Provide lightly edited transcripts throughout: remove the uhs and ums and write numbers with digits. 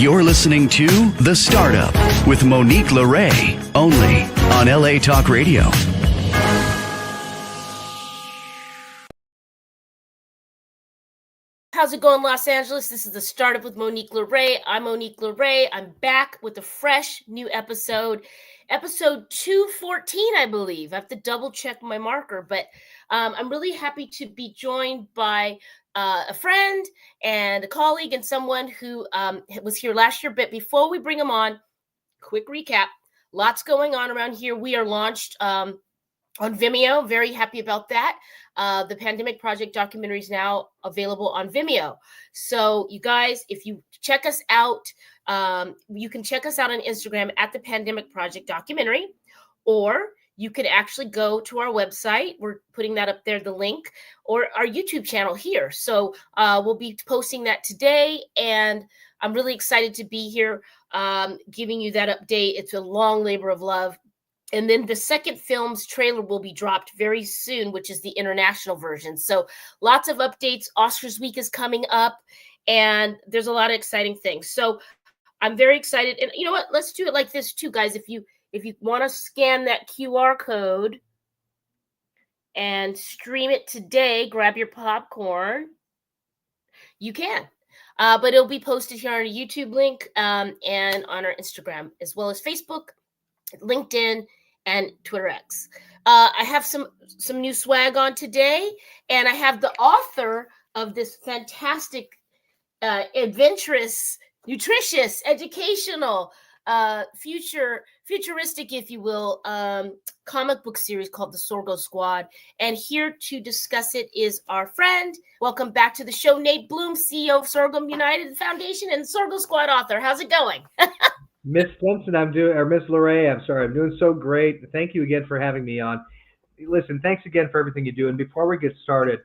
You're listening to The Startup with Monique Lore, only on LA Talk Radio. How's it going, Los Angeles? This is The Startup with Monique Lore. I'm Monique Lore. I'm back with a fresh new episode 214, I believe. I have to double check my marker, but I'm really happy to be joined by a friend and a colleague and someone who was here last year. But before we bring him on, quick recap. Lots going on around here. We are launched on Vimeo. Very happy about that. The Pandemic Project documentary is now available on Vimeo. So you guys, if you check us out, you can check us out on Instagram at the Pandemic Project documentary, or you could actually go to our website. We're putting that up there, the link, or our YouTube channel here. So we'll be posting that today, and I'm really excited to be here giving you that update. It's a long labor of love. And then the second film's trailer will be dropped very soon, which is the international version. So lots of updates. Oscars week is coming up, and there's a lot of exciting things. So I'm very excited. And you know what? Let's do it like this too, guys. If you want to scan that QR code and stream it today, grab your popcorn. You can. But it'll be posted here on a YouTube link and on our Instagram, as well as Facebook, LinkedIn, and Twitter X. I have some new swag on today, and I have the author of this fantastic, adventurous, nutritious, educational, futuristic, if you will, comic book series called the Sorgo Squad. And here to discuss it is our friend. Welcome back to the show, Nate Bloom, CEO of Sorghum United Foundation and Sorgo Squad author. How's it going? Miss Simpson, Miss Lore, I'm doing so great. Thank you again for having me on. Listen, thanks again for everything you do. And before we get started,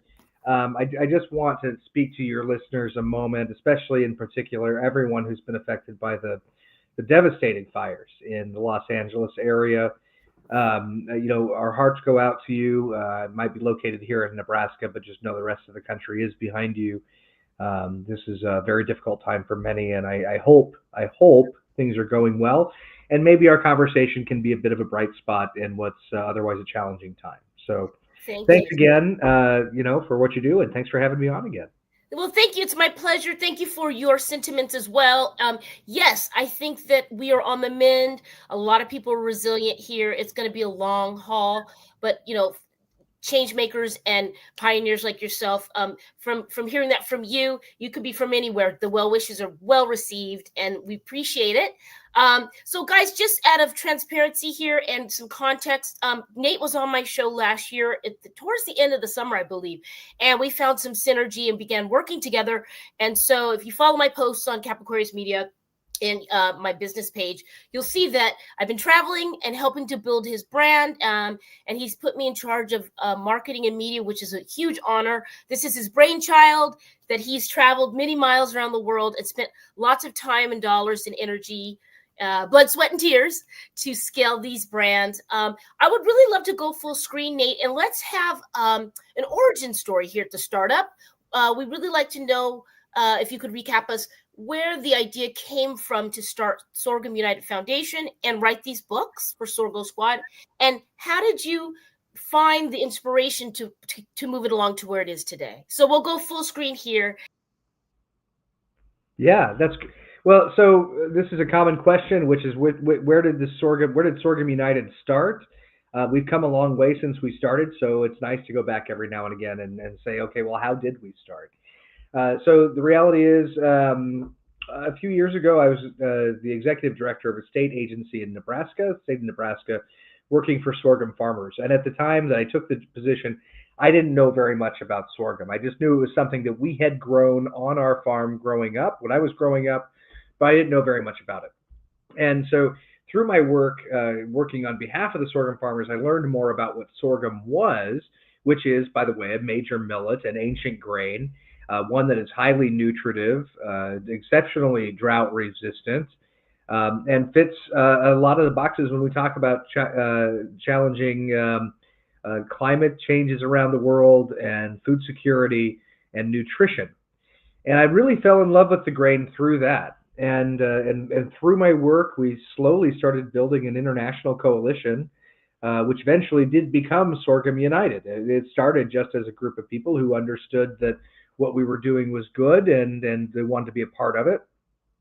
I just want to speak to your listeners a moment, especially in particular, everyone who's been affected by the devastating fires in the Los Angeles area. Our hearts go out to you. It might be located here in Nebraska, but just know the rest of the country is behind you. This is a very difficult time for many, and I hope things are going well, and maybe our conversation can be a bit of a bright spot in what's otherwise a challenging time. So thanks again, for what you do, and thanks for having me on again. Well, thank you. It's my pleasure. Thank you for your sentiments as well. Yes, I think that we are on the mend. A lot of people are resilient here. It's going to be a long haul, but change makers and pioneers like yourself, from hearing that from you could be from anywhere. The well wishes are well received, and we appreciate it. So guys, just out of transparency here and some context, Nate was on my show last year towards the end of the summer, I believe, and we found some synergy and began working together. And so if you follow my posts on Capricornius Media in my business page, you'll see that I've been traveling and helping to build his brand, and he's put me in charge of marketing and media, which is a huge honor. This is his brainchild, that he's traveled many miles around the world and spent lots of time and dollars and energy, blood, sweat, and tears to scale these brands. I would really love to go full screen, Nate, and let's have an origin story here at the Startup. We'd really like to know if you could recap us where the idea came from to start Sorghum United Foundation and write these books for Sorgo Squad, and how did you find the inspiration to move it along to where it is today? So we'll go full screen here. Yeah, well. So this is a common question, which is where did Sorghum United start? We've come a long way since we started, so it's nice to go back every now and again and say, okay, well, how did we start? So the reality is, a few years ago, I was the executive director of a state agency in Nebraska, working for sorghum farmers. And at the time that I took the position, I didn't know very much about sorghum. I just knew it was something that we had grown on our farm growing up, when I was growing up, but I didn't know very much about it. And so through my work, working on behalf of the sorghum farmers, I learned more about what sorghum was, which is, by the way, a major millet, an ancient grain, one that is highly nutritive, exceptionally drought resistant, and fits a lot of the boxes when we talk about challenging climate changes around the world and food security and nutrition. And I really fell in love with the grain through that. And through my work, we slowly started building an international coalition, which eventually did become Sorghum United. It started just as a group of people who understood that what we were doing was good, and they wanted to be a part of it.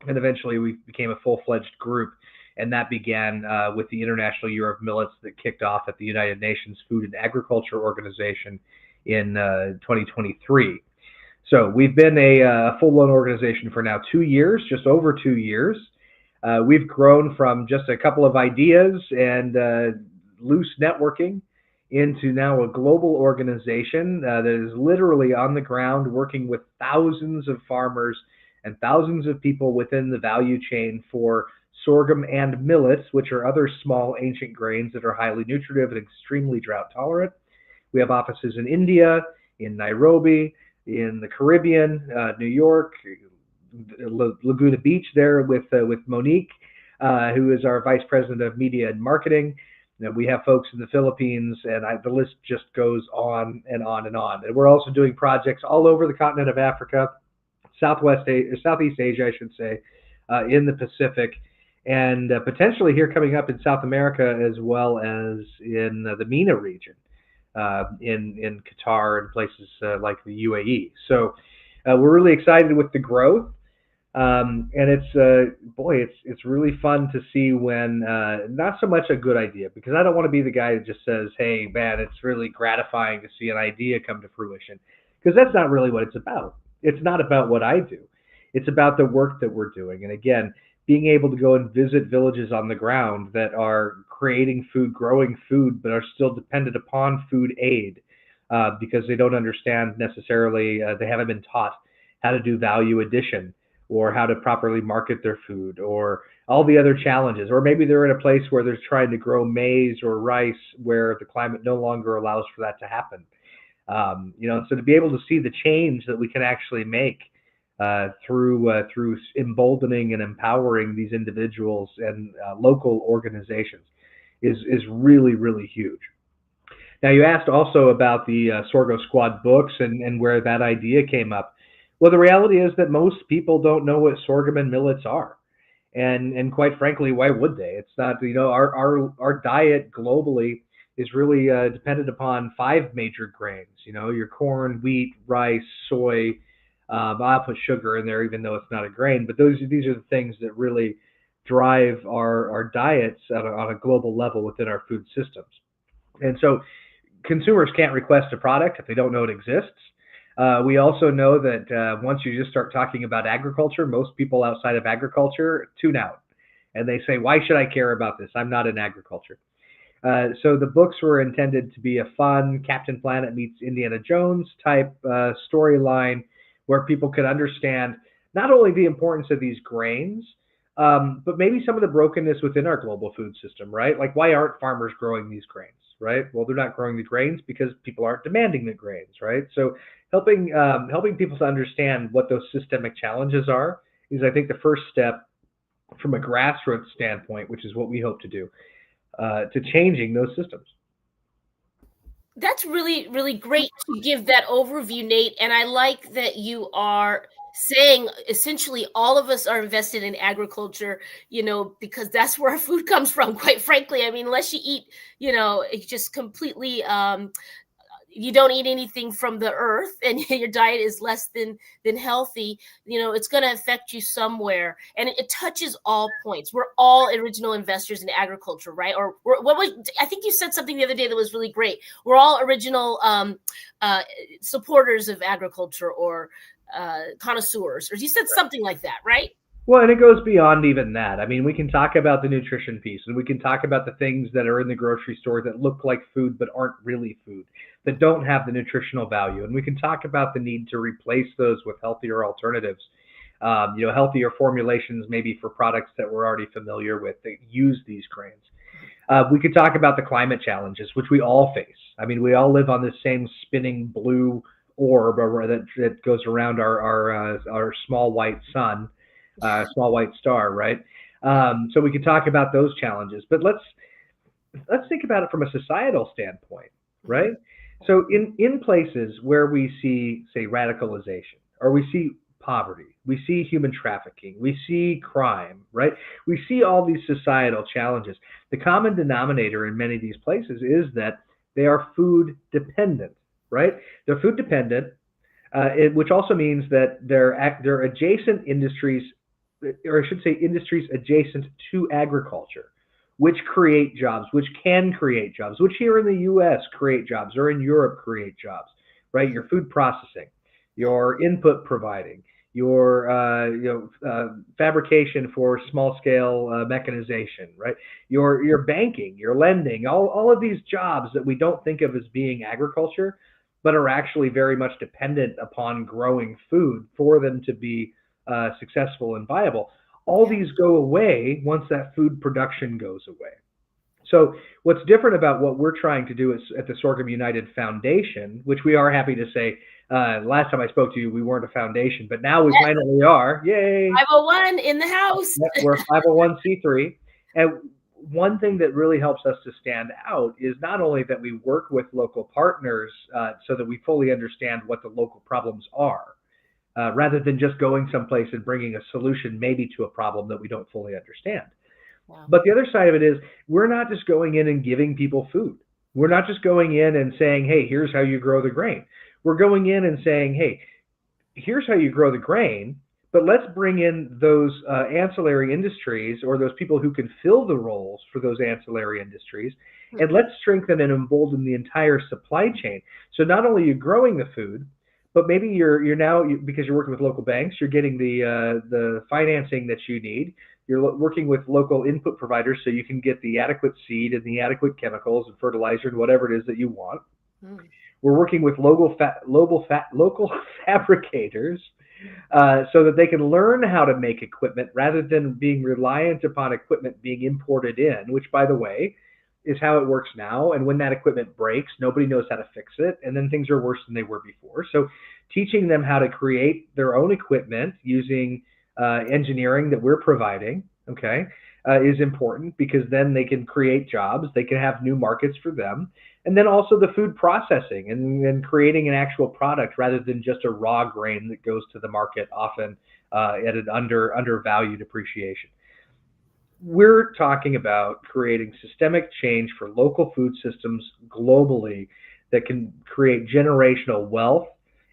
And eventually we became a full-fledged group, and that began with the International Year of Millets that kicked off at the United Nations Food and Agriculture Organization in 2023. So we've been a full-blown organization for now 2 years, just over 2 years. We've grown from just a couple of ideas and loose networking into now a global organization that is literally on the ground working with thousands of farmers and thousands of people within the value chain for sorghum and millets, which are other small ancient grains that are highly nutritive and extremely drought tolerant. We have offices in India, in Nairobi, in the Caribbean, New York, Laguna Beach there with Monique, who is our Vice President of Media and Marketing. We have folks in the Philippines, and the list just goes on and on and on. And we're also doing projects all over the continent of Africa, Southeast Asia, I should say, in the Pacific, and potentially here coming up in South America as well as in the MENA region, in Qatar and places like the UAE. So we're really excited with the growth. And it's really fun to see when not so much a good idea, because I don't want to be the guy that just says, hey, man, it's really gratifying to see an idea come to fruition, because that's not really what it's about. It's not about what I do. It's about the work that we're doing. And again, being able to go and visit villages on the ground that are creating food, growing food, but are still dependent upon food aid because they don't understand necessarily, they haven't been taught how to do value addition, or how to properly market their food, or all the other challenges. Or maybe they're in a place where they're trying to grow maize or rice where the climate no longer allows for that to happen. So to be able to see the change that we can actually make through emboldening and empowering these individuals and local organizations is really, really huge. Now, you asked also about the Sorgo Squad books and where that idea came up. Well, the reality is that most people don't know what sorghum and millets are. And quite frankly, why would they? It's not, our diet globally is really dependent upon 5 major grains, your corn, wheat, rice, soy. I'll put sugar in there, even though it's not a grain, but these are the things that really drive our diets on a global level within our food systems. And so consumers can't request a product if they don't know it exists. We also know that once you just start talking about agriculture, most people outside of agriculture tune out. And they say, why should I care about this? I'm not in agriculture. So the books were intended to be a fun Captain Planet meets Indiana Jones type storyline where people could understand not only the importance of these grains, but maybe some of the brokenness within our global food system, right? Like, why aren't farmers growing these grains, right? Well, they're not growing the grains because people aren't demanding the grains, right? So helping people to understand what those systemic challenges are is, I think, the first step from a grassroots standpoint, which is what we hope to do, to changing those systems. That's really, really great to give that overview, Nate. And I like that you are saying essentially all of us are invested in agriculture, because that's where our food comes from, quite frankly. I mean, unless you eat, it's just completely you don't eat anything from the earth and your diet is less than healthy, it's going to affect you somewhere, and it touches all points. We're all original investors in agriculture, right? Or I think you said something the other day that was really great. We're all original supporters of agriculture, or connoisseurs, or you said something like that, right? Well, and it goes beyond even that. I mean, we can talk about the nutrition piece, and we can talk about the things that are in the grocery store that look like food but aren't really food, that don't have the nutritional value. And we can talk about the need to replace those with healthier alternatives, healthier formulations maybe for products that we're already familiar with that use these grains. We could talk about the climate challenges, which we all face. I mean, we all live on this same spinning blue orb that goes around our small white sun. Small white star, right? So we could talk about those challenges, but let's think about it from a societal standpoint, right? So in places where we see, say, radicalization, or we see poverty. We see human trafficking. We see crime, right? We see all these societal challenges. The common denominator in many of these places is that they are food dependent, right? They're food dependent, which also means that they're adjacent industries, or I should say industries adjacent to agriculture, which create jobs, which can create jobs, which here in the U.S. create jobs, or in Europe create jobs, right? Your food processing, your input providing, your fabrication for small scale mechanization, right? Your banking, your lending, all of these jobs that we don't think of as being agriculture, but are actually very much dependent upon growing food for them to be successful and viable. All these go away once that food production goes away. So what's different about what we're trying to do at the Sorghum United Foundation, which we are happy to say, last time I spoke to you, we weren't a foundation, but now we finally are. Yay! 501 in the house. We're 501c3. And one thing that really helps us to stand out is not only that we work with local partners so that we fully understand what the local problems are, rather than just going someplace and bringing a solution maybe to a problem that we don't fully understand. Wow. But the other side of it is we're not just going in and giving people food. We're not just going in and saying, hey, here's how you grow the grain. We're going in and saying, hey, here's how you grow the grain, but let's bring in those ancillary industries, or those people who can fill the roles for those ancillary industries, and let's strengthen and embolden the entire supply chain. So not only are you growing the food, but maybe you're now, because you're working with local banks, you're getting the financing that you need. You're working with local input providers so you can get the adequate seed and the adequate chemicals and fertilizer and whatever it is that you want. We're working with local fabricators so that they can learn how to make equipment rather than being reliant upon equipment being imported in, which, by the way, is how it works now. And when that equipment breaks, nobody knows how to fix it. And then things are worse than they were before. So teaching them how to create their own equipment using engineering that we're providing, okay, is important, because then they can create jobs, they can have new markets for them. And then also the food processing and creating an actual product rather than just a raw grain that goes to the market often at an undervalued appreciation. We're talking about creating systemic change for local food systems globally that can create generational wealth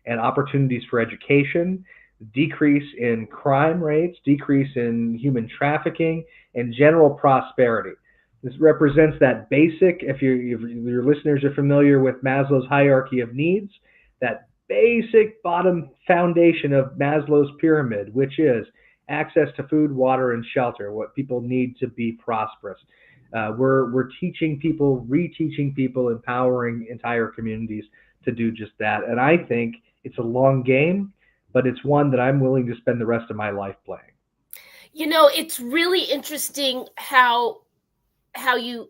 and opportunities for education, decrease in crime rates, decrease in human trafficking, and general prosperity. This represents that basic, if your listeners are familiar with Maslow's hierarchy of needs, that basic bottom foundation of Maslow's pyramid, which is access to food, water, and shelter, what people need to be prosperous. We're teaching people, reteaching people, empowering entire communities to do just that. And I think it's a long game, but it's one that I'm willing to spend the rest of my life playing. You know, it's really interesting how you're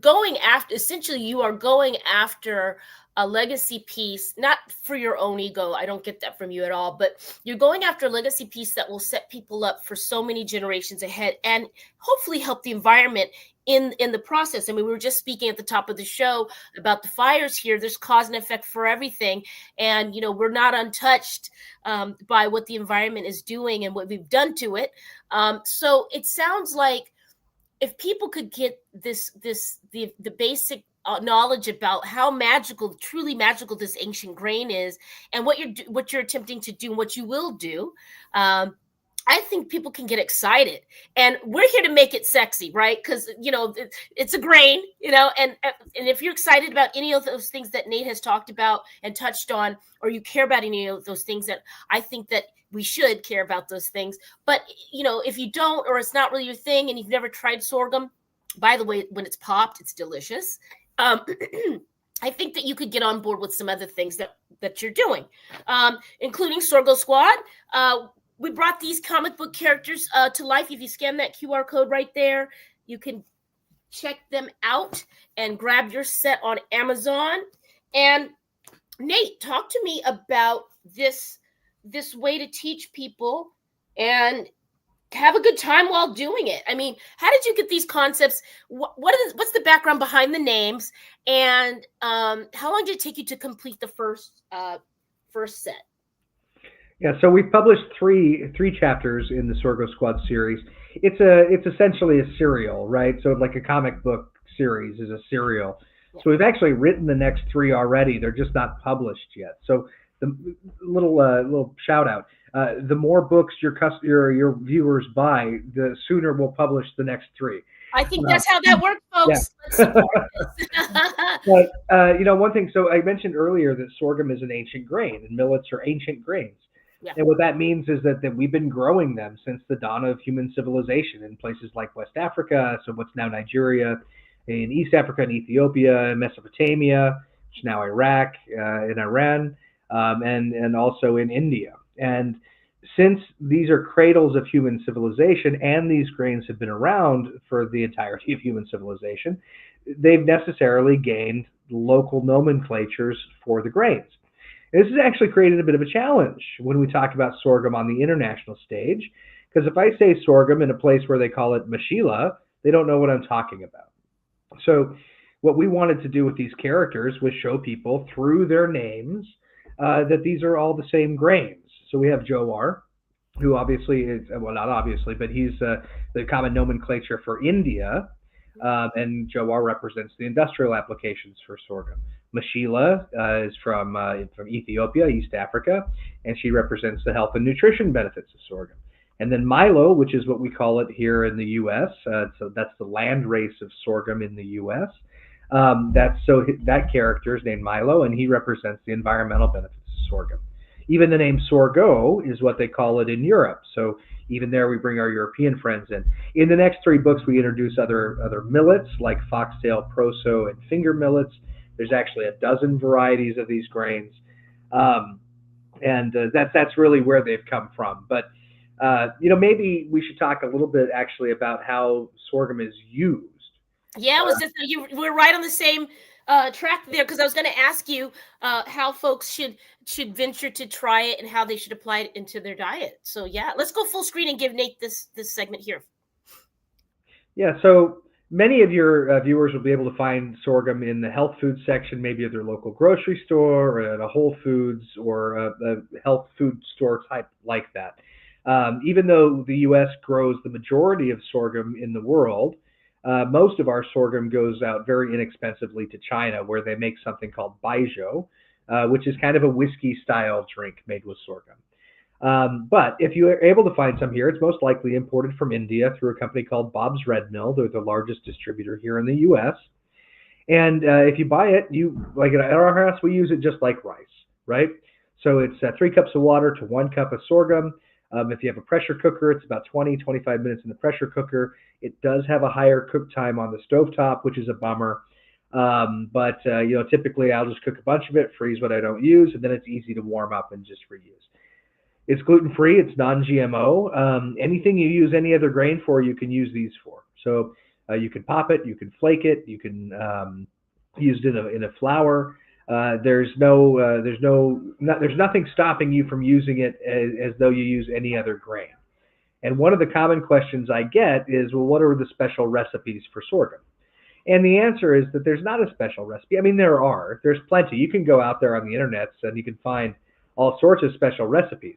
going after, essentially you are going after a legacy piece, not for your own ego. I don't get that from you at all, but you're going after a legacy piece that will set people up for so many generations ahead and hopefully help the environment in the process. I mean, we were just speaking at the top of the show about the fires here. There's cause and effect for everything. And, you know, we're not untouched by what the environment is doing and what we've done to it. So it sounds like if people could get the basic knowledge about how magical, truly magical this ancient grain is, and what you're attempting to do and what you will do, I think people can get excited, and we're here to make it sexy, right? Because, you know, it's a grain, you know, and if you're excited about any of those things that Nate has talked about and touched on, or you care about any of those things, that I think that we should care about those things. But, you know, if you don't, or it's not really your thing and you've never tried sorghum, by the way, when it's popped, it's delicious. I think that you could get on board with some other things that you're doing, including Sorghum Squad. We brought these comic book characters to life. If you scan that QR code right there, you can check them out and grab your set on Amazon. And Nate, talk to me about this way to teach people and have a good time while doing it. I mean, how did you get these concepts? What's the background behind the names? And how long did it take you to complete the first set? Yeah, so we've published three chapters in the Sorgo Squad series. It's essentially a serial, right? So like a comic book series is a serial. Yeah. So we've actually written the next three already. They're just not published yet. So the little shout out. The more books your viewers buy, the sooner we'll publish the next three. I think that's how that works, Yeah. folks. Let's support this. But one thing. So I mentioned earlier that sorghum is an ancient grain, and millets are ancient grains. Yeah. And what that means is that we've been growing them since the dawn of human civilization in places like West Africa, so what's now Nigeria, in East Africa and Ethiopia, Mesopotamia, which is now Iraq, in Iran, and also in India. And since these are cradles of human civilization and these grains have been around for the entirety of human civilization, they've necessarily gained local nomenclatures for the grains. This has actually created a bit of a challenge when we talk about sorghum on the international stage, because if I say sorghum in a place where they call it mashila, they don't know what I'm talking about. So what we wanted to do with these characters was show people through their names that these are all the same grains. So we have Jowar, who obviously is, well, not obviously, but he's the common nomenclature for India, and Jowar represents the industrial applications for sorghum. Mashila is from Ethiopia, East Africa, and she represents the health and nutrition benefits of sorghum. And then Milo, which is what we call it here in the U.S., so that's the land race of sorghum in the U.S. That character is named Milo, and he represents the environmental benefits of sorghum. Even the name sorgho is what they call it in Europe. So even there, we bring our European friends in. In the next three books, we introduce other millets like foxtail, proso, and finger millets. There's actually a dozen varieties of these grains, and that's really where they've come from. But maybe we should talk a little bit actually about how sorghum is used. Yeah, it was just we're right on the same track there, because I was going to ask you how folks should venture to try it and how they should apply it into their diet. So yeah, let's go full screen and give Nate this segment here. Yeah, so many of your viewers will be able to find sorghum in the health food section, maybe at their local grocery store or at a Whole Foods or a health food store type like that. Even though the U.S. grows the majority of sorghum in the world, most of our sorghum goes out very inexpensively to China, where they make something called baijiu, which is kind of a whiskey-style drink made with sorghum. But if you are able to find some here, it's most likely imported from India through a company called Bob's Red Mill. They're the largest distributor here in the U.S. And if you buy it, like at our house, we use it just like rice, right? So it's 3 cups of water to 1 cup of sorghum. If you have a pressure cooker, it's about 20-25 minutes in the pressure cooker. It does have a higher cook time on the stovetop, which is a bummer. But typically I'll just cook a bunch of it, freeze what I don't use, and then it's easy to warm up and just reuse. It's gluten-free. It's non-GMO. Anything you use any other grain for, you can use these for. So you can pop it, you can flake it, you can use it in a flour. There's nothing stopping you from using it as though you use any other grain. And one of the common questions I get is, well, what are the special recipes for sorghum? And the answer is that there's not a special recipe. I mean, there's plenty. You can go out there on the internet and you can find all sorts of special recipes.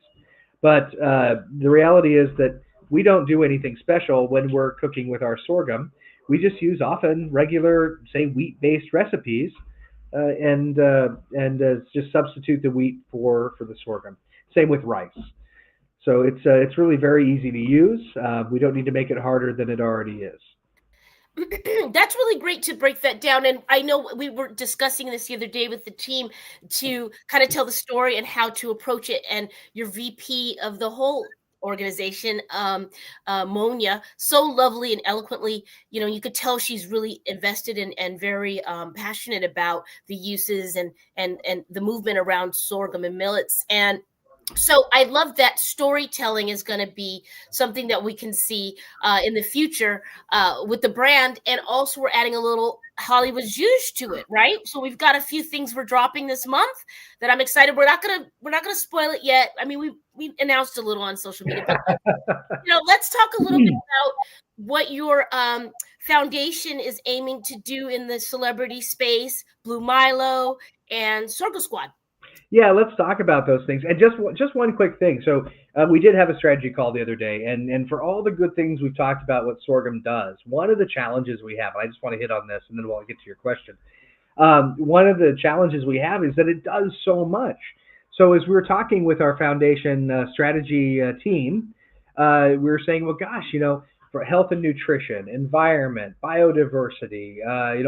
But the reality is that we don't do anything special when we're cooking with our sorghum. We just use often regular, say, wheat-based recipes, and just substitute the wheat for the sorghum. Same with rice. So it's really very easy to use. We don't need to make it harder than it already is. That's really great to break that down. And I know we were discussing this the other day with the team to kind of tell the story and how to approach it. And your VP of the whole organization, Monia, so lovely and eloquently, you could tell she's really invested in and very passionate about the uses and the movement around sorghum and millets. And so I love that storytelling is going to be something that we can see in the future with the brand. And also we're adding a little Hollywood zhuzh to it, right? So we've got a few things we're dropping this month that I'm excited. We're not gonna spoil it yet. I mean, we announced a little on social media, but let's talk a little bit about what your foundation is aiming to do in the celebrity space, Blue Milo and Sorgo Squad. Yeah, let's talk about those things. And just one quick thing. So we did have a strategy call the other day, and for all the good things we've talked about, what sorghum does, one of the challenges we have, and I just want to hit on this, and then we'll get to your question. One of the challenges we have is that it does so much. So as we were talking with our foundation strategy team, we were saying, well, gosh, for health and nutrition, environment, biodiversity,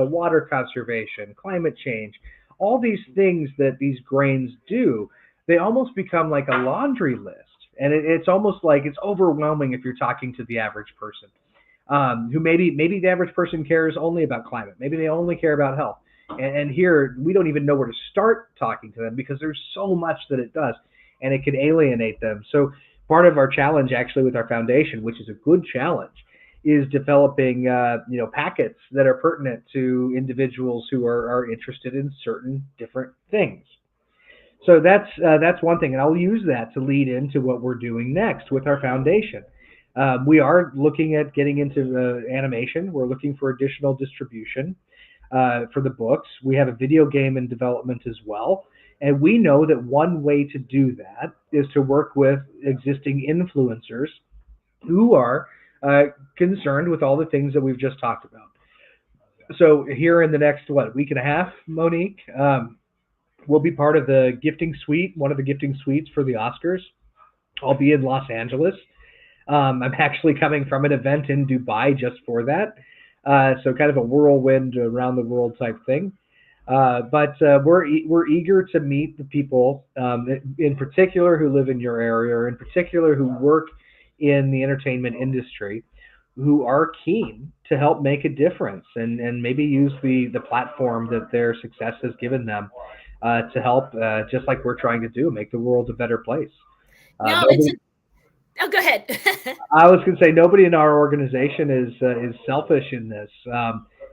water conservation, climate change, all these things that these grains do, they almost become like a laundry list. And it's almost like it's overwhelming if you're talking to the average person, who maybe the average person cares only about climate. Maybe they only care about health. And here we don't even know where to start talking to them because there's so much that it does, and it can alienate them. So part of our challenge, actually, with our foundation, which is a good challenge, is developing packets that are pertinent to individuals who are interested in certain different things. So that's one thing, and I'll use that to lead into what we're doing next with our foundation. We are looking at getting into animation. We're looking for additional distribution for the books. We have a video game in development as well. And we know that one way to do that is to work with existing influencers who are concerned with all the things that we've just talked about. So here in the next, week and a half, Monique, we'll be part of the gifting suite, one of the gifting suites for the Oscars. I'll be in Los Angeles. I'm actually coming from an event in Dubai just for that. So kind of a whirlwind around the world type thing. But we're eager to meet the people, in particular who live in your area, or in particular who work in the entertainment industry, who are keen to help make a difference and maybe use the platform that their success has given them to help, just like we're trying to do, make the world a better place. No, Nobody, oh, go ahead. I was going to say nobody in our organization is selfish in this.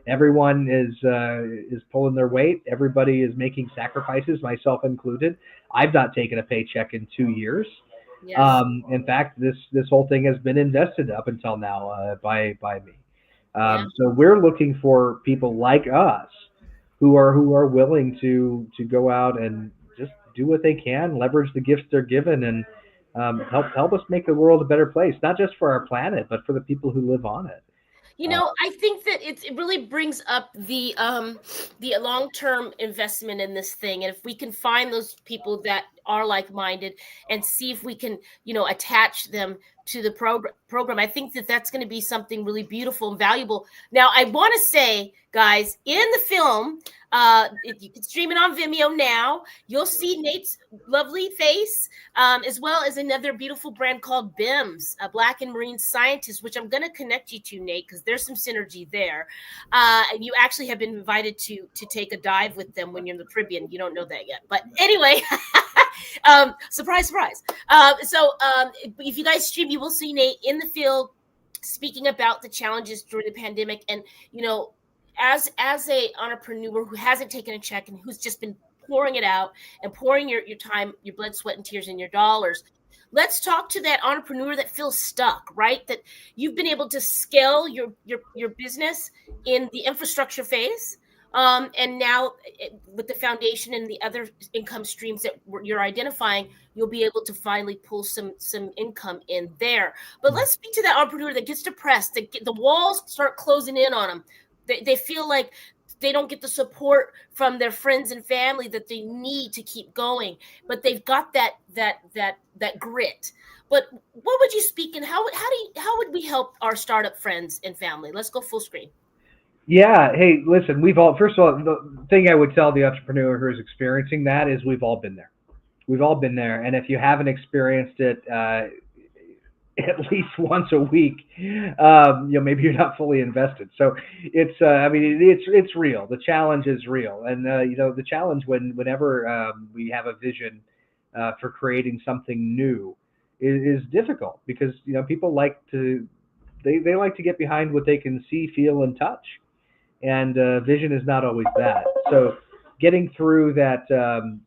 Everyone is pulling their weight. Everybody is making sacrifices, myself included. I've not taken a paycheck in 2 years. Yes. In fact, this whole thing has been invested up until now by me. Yeah. So we're looking for people like us who are willing to go out and just do what they can, leverage the gifts they're given, and help us make the world a better place, not just for our planet, but for the people who live on it. I think that it really brings up the long-term investment in this thing. And if we can find those people that are like-minded and see if we can, attach them to the program, I think that that's going to be something really beautiful and valuable. Now, I want to say, guys, in the film, you can stream it on Vimeo now. You'll see Nate's lovely face, as well as another beautiful brand called BIMS, a Black and Marine Scientist, which I'm going to connect you to, Nate, because there's some synergy there. And you actually have been invited to take a dive with them when you're in the Caribbean. You don't know that yet, but anyway. Surprise, surprise. If you guys stream, you will see Nate in the field speaking about the challenges during the pandemic. And, as a entrepreneur who hasn't taken a check and who's just been pouring it out and pouring your time, your blood, sweat, and tears, and your dollars, let's talk to that entrepreneur that feels stuck, right? That you've been able to scale your business in the infrastructure phase. And now with the foundation and the other income streams that you're identifying, you'll be able to finally pull some income in there. But let's speak to that entrepreneur that gets depressed, the walls start closing in on them. They feel like they don't get the support from their friends and family that they need to keep going, but they've got that grit. But what would you speak, and how would we help our startup friends and family? Let's go full screen. Yeah. Hey, listen, first of all, the thing I would tell the entrepreneur who is experiencing that is we've all been there. We've all been there. And if you haven't experienced it, at least once a week, maybe you're not fully invested. So it's real. The challenge is real. And, the challenge whenever we have a vision for creating something new is difficult because, people like they like to get behind what they can see, feel, and touch. And vision is not always that. So getting through that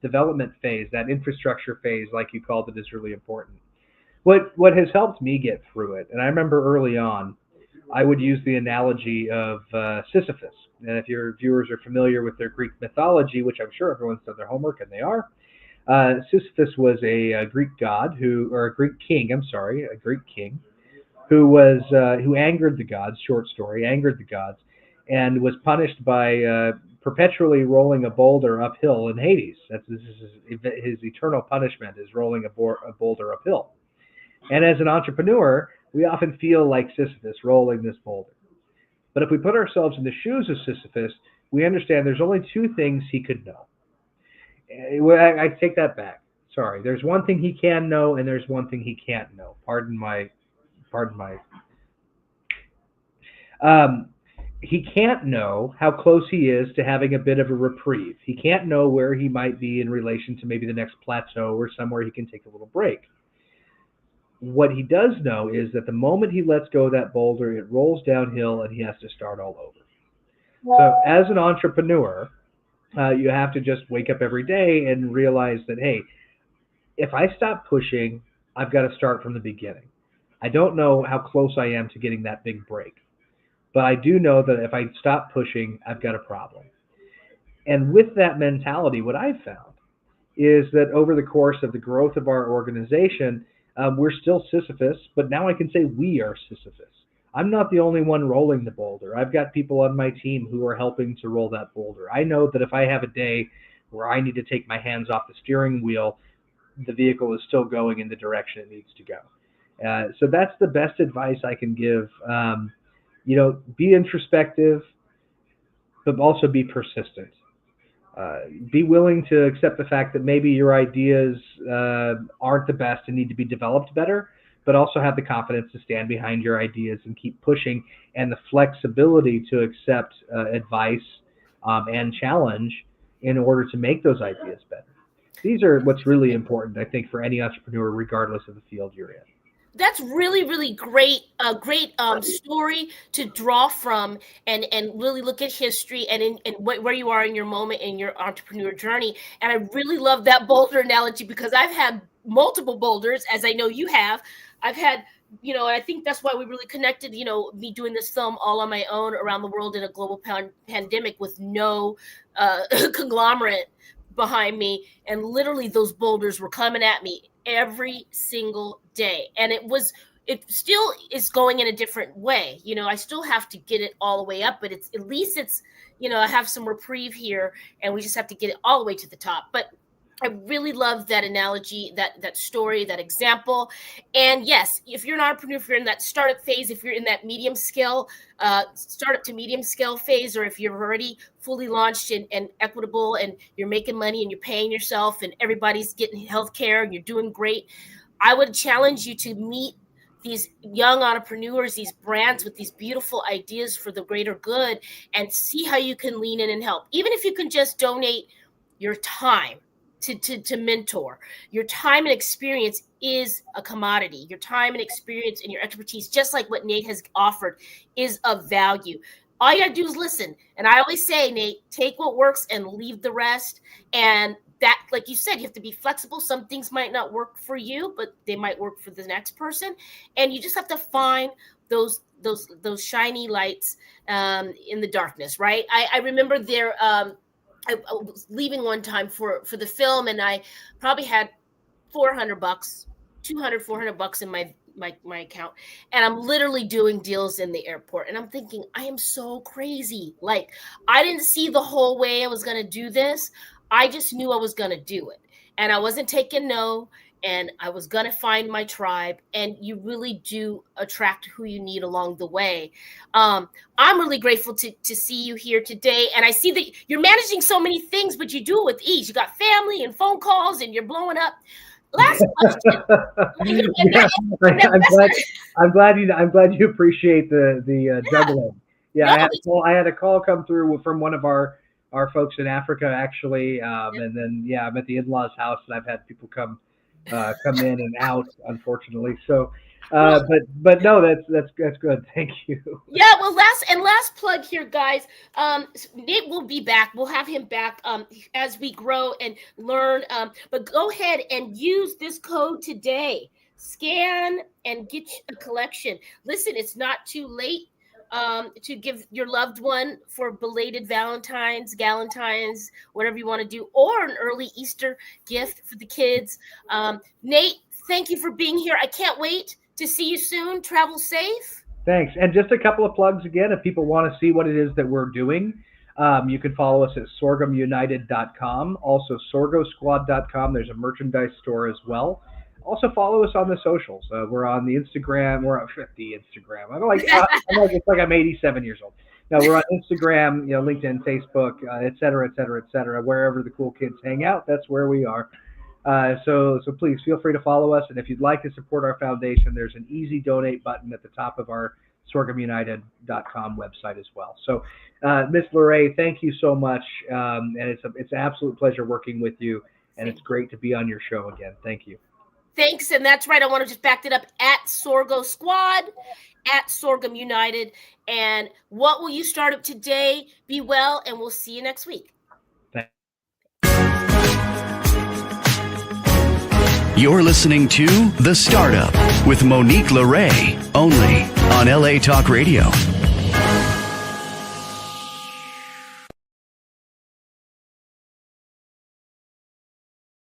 development phase, that infrastructure phase, like you called it, is really important. What has helped me get through it, and I remember early on, I would use the analogy of Sisyphus. And if your viewers are familiar with their Greek mythology, which I'm sure everyone's done their homework, and they are, Sisyphus was a Greek god or a Greek king. I'm sorry, a Greek king who angered the gods. Short story, angered the gods, and was punished by perpetually rolling a boulder uphill in Hades. This is his eternal punishment is rolling a boulder uphill. And as an entrepreneur, we often feel like Sisyphus rolling this boulder. But if we put ourselves in the shoes of Sisyphus, we understand there's only two things he could know. I take that back. Sorry. There's one thing he can know, and there's one thing he can't know. Pardon my. He can't know how close he is to having a bit of a reprieve. He can't know where he might be in relation to maybe the next plateau or somewhere he can take a little break. What he does know is that the moment he lets go of that boulder, it rolls downhill and he has to start all over. So as an entrepreneur, you have to just wake up every day and realize that, hey, if I stop pushing, I've got to start from the beginning. I don't know how close I am to getting that big break, but I do know that if I stop pushing, I've got a problem. And with that mentality, what I've found is that over the course of the growth of our organization, we're still Sisyphus, but now I can say we are Sisyphus. I'm not the only one rolling the boulder. I've got people on my team who are helping to roll that boulder. I know that if I have a day where I need to take my hands off the steering wheel, the vehicle is still going in the direction it needs to go. So that's the best advice I can give. Be introspective, but also be persistent. Be willing to accept the fact that maybe your ideas aren't the best and need to be developed better, but also have the confidence to stand behind your ideas and keep pushing, and the flexibility to accept advice and challenge in order to make those ideas better. These are what's really important, I think, for any entrepreneur, regardless of the field you're in. That's really, really great, great story to draw from, and really look at history and where you are in your moment in your entrepreneur journey. And I really love that boulder analogy, because I've had multiple boulders, as I know you have. I've had, and I think that's why we really connected, me doing this film all on my own around the world in a global pandemic with no conglomerate behind me. And literally those boulders were coming at me every single day. And it still is going in a different way. I still have to get it all the way up, but at least I have some reprieve here, and we just have to get it all the way to the top. But I really love that analogy, that story, that example. And yes, if you're an entrepreneur, if you're in that startup phase, if you're in that medium scale, startup to medium scale phase, or if you're already fully launched and equitable and you're making money and you're paying yourself and everybody's getting healthcare and you're doing great, I would challenge you to meet these young entrepreneurs, these brands with these beautiful ideas for the greater good, and see how you can lean in and help. Even if you can just donate your time to mentor. Your time and experience is a commodity. Your time and experience and your expertise, just like what Nate has offered, is of value. All you gotta do is listen. And I always say, Nate, take what works and leave the rest. And that, like you said, you have to be flexible. Some things might not work for you, but they might work for the next person. And you just have to find those shiny lights in the darkness, right? I remember I was leaving one time for the film, and I probably had $400, $400 in my account. And I'm literally doing deals in the airport. And I'm thinking, I am so crazy. Like, I didn't see the whole way I was going to do this. I just knew I was going to do it. And I wasn't taking no. And I was going to find my tribe. And you really do attract who you need along the way. I'm really grateful to see you here today. And I see that you're managing so many things, but you do it with ease. You got family and phone calls, and you're blowing up. Last question. I'm glad you appreciate the juggling. Yeah, I had a call come through from one of our folks in Africa, actually, and then I'm at the in-laws' house, and I've had people come in and out, unfortunately. So, but no, that's good. Thank you. Yeah. Well, last plug here, guys. Nate will be back. We'll have him back as we grow and learn. But go ahead and use this code today. Scan and get a collection. Listen, it's not too late. to give your loved one for belated Valentine's, Galentine's, whatever you want to do, or an early Easter gift for the kids. Nate, thank you for being here. I can't wait to see you soon. Travel safe. Thanks. And just a couple of plugs again, if people want to see what it is that we're doing, you can follow us at sorghumunited.com, also sorghosquad.com. There's a merchandise store as well. Also follow us on the socials. We're on the Instagram. We're on the Instagram. It's like I'm 87 years old. No, we're on Instagram, LinkedIn, Facebook, et cetera, et cetera, et cetera. Wherever the cool kids hang out, that's where we are. So please feel free to follow us. And if you'd like to support our foundation, there's an easy donate button at the top of our sorghumunited.com website as well. So, Miss Lore, thank you so much. And it's an absolute pleasure working with you. And it's great to be on your show again. Thank you. Thanks. And that's right. I want to just back it up at Sorgo Squad, at Sorghum United. And what will you start up today? Be well, and we'll see you next week. You're listening to The Startup with Monique Lore, only on LA Talk Radio.